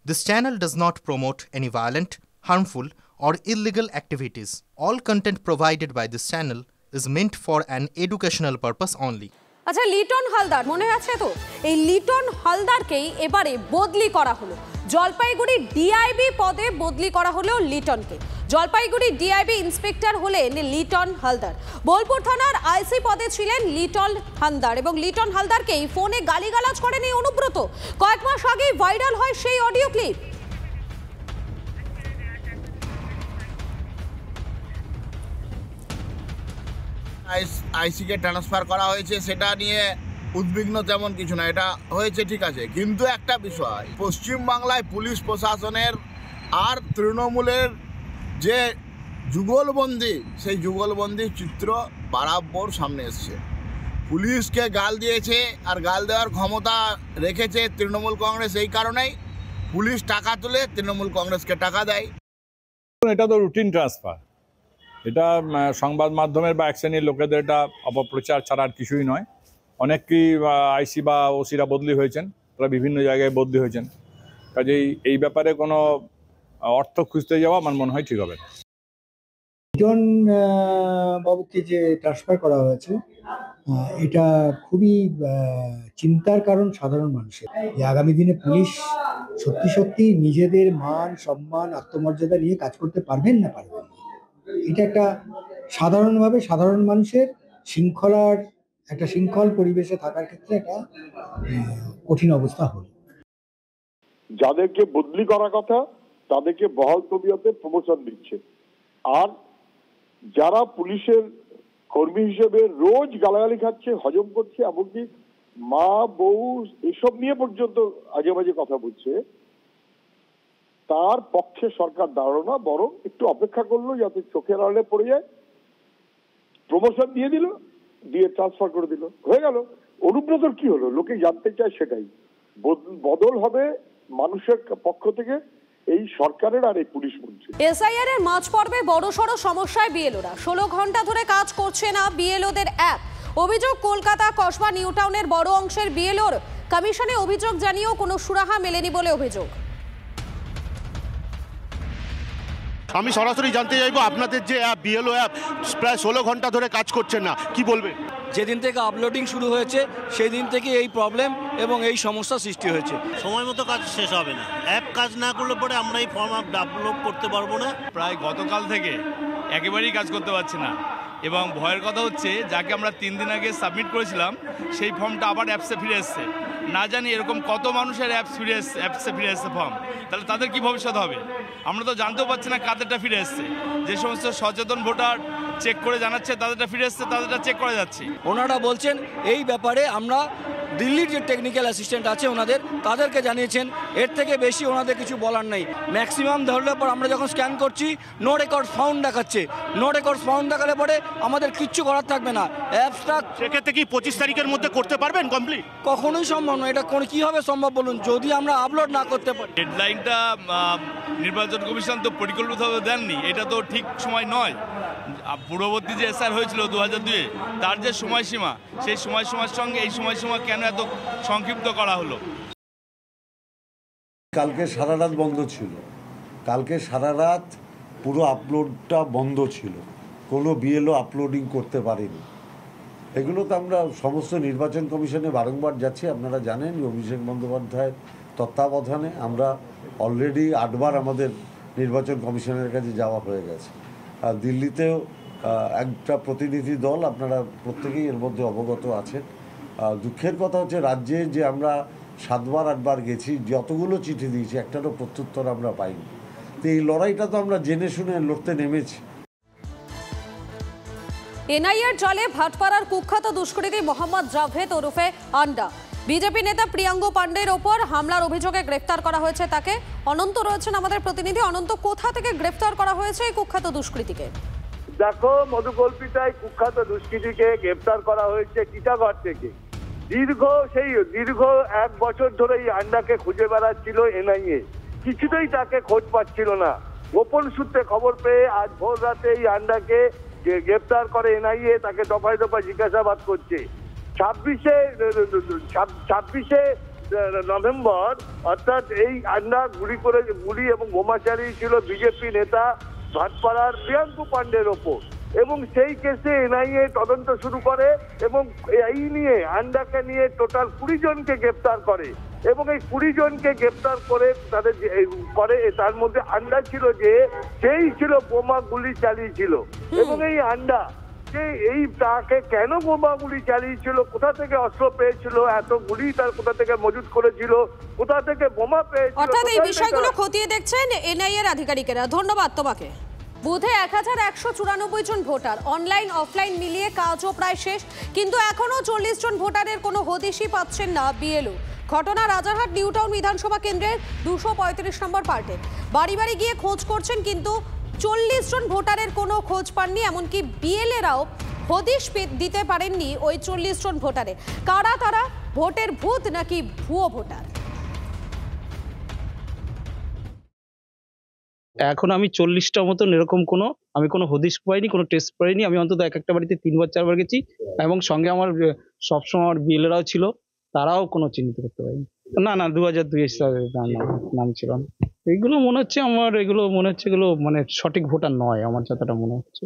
This channel does not promote any violent, harmful, or illegal activities. All content provided by this channel is meant for an educational purpose only. আচ্ছা, লিটন হালদার মনে আছে তো? এই লিটন হালদারকেই এবারে বদলি করা হলো। জলপাইগুড়ি ডিআইবি পদে বদলি করা হলো লিটনকে। জলপাইগুড়ি ডিআইবি ইন্সপেক্টর হলেন লিটন হালদার। বোলপুর থানার আইসি পদে ছিলেন লিটন হালদার এবং লিটন হালদারকেই ফোনে গালিগালাজ করেন এই অনুব্রত। কয়েক মাস আগেই ভাইরাল হয় সেই অডিও ক্লিপ। আইসিকে ট্রান্সফার করা হয়েছে সেটা নিয়ে উদ্বিগ্ন তেমন কিছু না, এটা হয়েছে ঠিক আছে, কিন্তু একটা বিষয় পশ্চিমবাংলায় পুলিশ প্রশাসনের আর তৃণমূলের যে যুগলবন্দি, সেই যুগলবন্দি চিত্র বরাবর সামনে এসছে। পুলিশকে গাল দিয়েছে আর গাল দেওয়ার ক্ষমতা রেখেছে তৃণমূল কংগ্রেস, এই কারণেই পুলিশ টাকা তুলে তৃণমূল কংগ্রেসকে টাকা দেয়। এটা তো রুটিন ট্রান্সফার, এটা সংবাদ মাধ্যমের বা এক শ্রেণীর লোকেদের এটা অপপ্রচার ছাড়া আর কিছুই নয়। অনেকেই আইসি বা ওসিরা বদলি হয়েছেন, তারা বিভিন্ন জায়গায় বদলি হয়েছেন, কাজেই এই ব্যাপারে কোনো অর্থ খুঁজতে যাওয়া আমার মনে হয় ঠিক হবে না। লিটন বাবুকে যে ট্রান্সফার করা হয়েছে এটা খুবই চিন্তার কারণ সাধারণ মানুষের, যে আগামী দিনে পুলিশ সত্যি সত্যি নিজেদের মান সম্মান আত্মমর্যাদা নিয়ে কাজ করতে পারবেন না পারবেন। এটা একটা সাধারণভাবে সাধারণ মানুষের একটা শৃঙ্খল পরিবেশে থাকার ক্ষেত্রে একটা কঠিন অবস্থা হল। যাদেরকে বদলি করার কথা তাদেরকে বহাল তবিয়তে প্রমোশন দিচ্ছে, আর যারা পুলিশের কর্মী হিসেবে রোজ গালাগালি খাচ্ছে, হজম করছে, এমনকি মা বউ এসব নিয়ে পর্যন্ত আজে বাজে কথা বলছে, তার পক্ষে সরকার দাঁড়ালো না, বরং একটু অপেক্ষা করলো যাতে চোখের আড়ালে পড়ে যায়, প্রমোশন দিয়ে দিল, দিয়ে ট্রান্সফার করে দিল, হয়ে গেল। অনুব্রতর কি হলো? লোকে জানতে চায় সেটাই। বদল হবে মানুষের পক্ষ থেকে, এই সরকারের আর এই পুলিশ মন্ত্রী। এসআইআর এর মাঝ পর্বে বড়সড় সমস্যায় বিএলওরা। 16 ঘন্টা ধরে কাজ করছে না বিএলওদের অ্যাপ। অভিযোগ কলকাতা কসবা নিউ টাউনের বড় অংশের বিএলওর কমিশনে অভিযোগ জানিয়েও কোনো সুরাহা মেলেনি বলে অভিযোগ। আমি সরাসরি জানতে চাইবো, আপনাদের যে অ্যাপ বিএলও অ্যাপ প্রায় 16 ঘন্টা ধরে কাজ করছেন না, কি বলবেন? যেদিন থেকে আপলোডিং শুরু হয়েছে সেই দিন থেকে এই প্রবলেম এবং এই সমস্যা সৃষ্টি হয়েছে। সময় মতো কাজ শেষ হবে না, অ্যাপ কাজ না করলে পরে আমরা এই ফর্ম আপলোড করতে পারবো না। প্রায় গতকাল থেকে একেবারেই কাজ করতে পারছি না, এবং ভয়ের কথা হচ্ছে যাকে আমরা 3 দিন আগে সাবমিট করেছিলাম সেই ফর্মটা আবার অ্যাপসে ফিরে এসছে। না জানি এরকম কত মানুষের অ্যাপসে ফিরে এসছে ফর্ম, তাহলে তাদের কি ভবিষ্যৎ হবে আমরা তো জানতেও পারছি না কাদেরটা ফিরে এসছে। যে সমস্ত সচেতন ভোটার চেক করে জানাচ্ছে তাদেরটা ফিরে এসছে, তাদেরটা চেক করে যাচ্ছি। ওনারা বলছেন এই ব্যাপারে আমরা দিল্লির যে টেকনিক্যাল অ্যাসিস্ট্যান্ট আছে তাদেরকে জানিয়েছেন, এর থেকে বেশি ওনাদের কিছু বলার নেই। ম্যাক্সিমাম ধরলে পর আমরা যখন স্ক্যান করছি নো রেকর্ড ফাউন্ড দেখাচ্ছে, নো রেকর্ড ফাউন্ড দেখালে পরে আমাদের কিচ্ছু করার থাকবে না। অ্যাপসটা সেক্ষেত্রে কি 25 তারিখের মধ্যে করতে পারবেন কমপ্লিট? কখনোই সম্ভব নয়। এটা কীভাবে সম্ভব বলুন, যদি আমরা আপলোড না করতে পারি। ডেডলাইনটা নির্বাচন কমিশন তো পরিকল্পিতভাবে দেননি, এটা তো ঠিক সময় নয়। পূর্ববর্তী যে এসআর হয়েছিল 2002-এ, তার যে সময়সীমা, সেই সময়সীমার সঙ্গে এই সময়সীমা কেন এত সংক্ষিপ্ত করা হলো? কালকে সারা রাত বন্ধ ছিল, কালকে সারা রাত পুরো আপলোডটা বন্ধ ছিল, কোনো বিএলও আপলোডিং করতে পারেনি। এগুলো তো আমরা সমস্ত নির্বাচন কমিশনে বারংবার যাচ্ছি, আপনারা জানেন অভিষেক বন্দ্যোপাধ্যায়ের তত্ত্বাবধানে আমরা অলরেডি 8 বার আমাদের নির্বাচন কমিশনের কাছে যাওয়া হয়ে গেছে। আর দিল্লিতেও একটা প্রতিনিধি দল, আপনারা প্রত্যেকেই এর মধ্যে অবগত আছেন। দুঃখের কথা হচ্ছে রাজ্যে যে আমরা 7 বার 8 বার গেছি, যতগুলো চিঠি দিয়েছি একটারও প্রত্যুত্তর আমরা পাইনি। তো এই লড়াইটা তো আমরা জেনে শুনে লড়তে নেমেছি। এনআইএর জালে ভাটপাড়ার কুখ্যাত দুষ্কৃতী মোহাম্মদ জাভেদ ওরফে আন্ডা। বিজেপি নেতা প্রিয়াঙ্গ পাণ্ডের ওপর হামলার অভিযোগে গ্রেফতার করা হয়েছে তাকে। অনন্ত রয়েছেন আমাদের প্রতিনিধি। অনন্ত, কোথা থেকে গ্রেফতার করা হয়েছে এই কুখ্যাত দুষ্কৃতীকে? দেখো, মধুকল্পিতায় কুখ্যাত দুষ্কৃতীকে গ্রেফতার করা হয়েছে টিটাগড় থেকে। দীর্ঘ 1 বছর ধরে এই আন্ডাকে খুঁজে বেড়াচ্ছিল এনআইএ, কিছুতেই তাকে খোঁজ পাচ্ছিল না। গোপন সূত্রে খবর পেয়ে আজ ভোর রাতে এই আন্ডাকে গ্রেফতার করে এনআইএ, তাকে দফায় দফায় জিজ্ঞাসাবাদ করছে। 26-এ নভেম্বর, অর্থাৎ এই আন্ডা গুলি এবং বোমা চালিয়েছিল বিজেপি নেতা ভাটপাড়ার প্রিয়াঙ্কু পাণ্ডের ওপর, এবং সেই কেসে এনআইএ তদন্ত শুরু করে এবং এই নিয়ে আন্ডাকে নিয়ে টোটাল 20 জনকে গ্রেপ্তার করে, এবং এই 20 জনকে গ্রেপ্তার করে তাদের তার মধ্যে আন্ডা ছিল যে সেই ছিল বোমা গুলি চালিয়েছিল, এবং এই আন্ডা এই তাকে কেন বোমা গুলি চালিয়েছিল, কোথা থেকে অস্ত্র পেয়েছিল, এত গুলি তার কোথা থেকে মজুত করেছিল, কোথা থেকে বোমা পেয়েছিল, অর্থাৎ এই বিষয়গুলো খতিয়ে দেখছেন এনআইএ এর আধিকারিকেরা। ধন্যবাদ তোমাকে। বুথে 1194 জন ভোটার, অনলাইন অফলাইন মিলিয়ে কাজও প্রায় শেষ, কিন্তু এখনো 40 জন ভোটারের কোনো হদিশই পাচ্ছেন না বিএলও। ঘটনা রাজারহাট নিউ টাউন বিধানসভা কেন্দ্রের 235 নম্বর পার্টে। বাড়ি বাড়ি গিয়ে খোঁজ করছেন, কিন্তু 40 জন ভোটারের কোনো খোঁজ পাননি, এমনকি বিএলএরাও হদিশ দিতে পারেননি ওই 40 জন ভোটারে। কারা তারা? ভোটের ভূত নাকি ভুয়ো ভোটার? এখন আমি 40টা মতন এরকম কোনো হদিশ পাইনি, কোনো টেস্ট পাইনি। আমি অন্তত একটা বাড়িতে 3-4 গেছি, এবং সঙ্গে আমার সবসময় আমার বিএলএরাও ছিল, তারাও কোনো চিহ্নিত করতে পারেনি। না 2002 নাম ছিল না। এগুলো মনে হচ্ছে এগুলো মানে সঠিক ভোটার নয় আমার যতটা মনে হচ্ছে।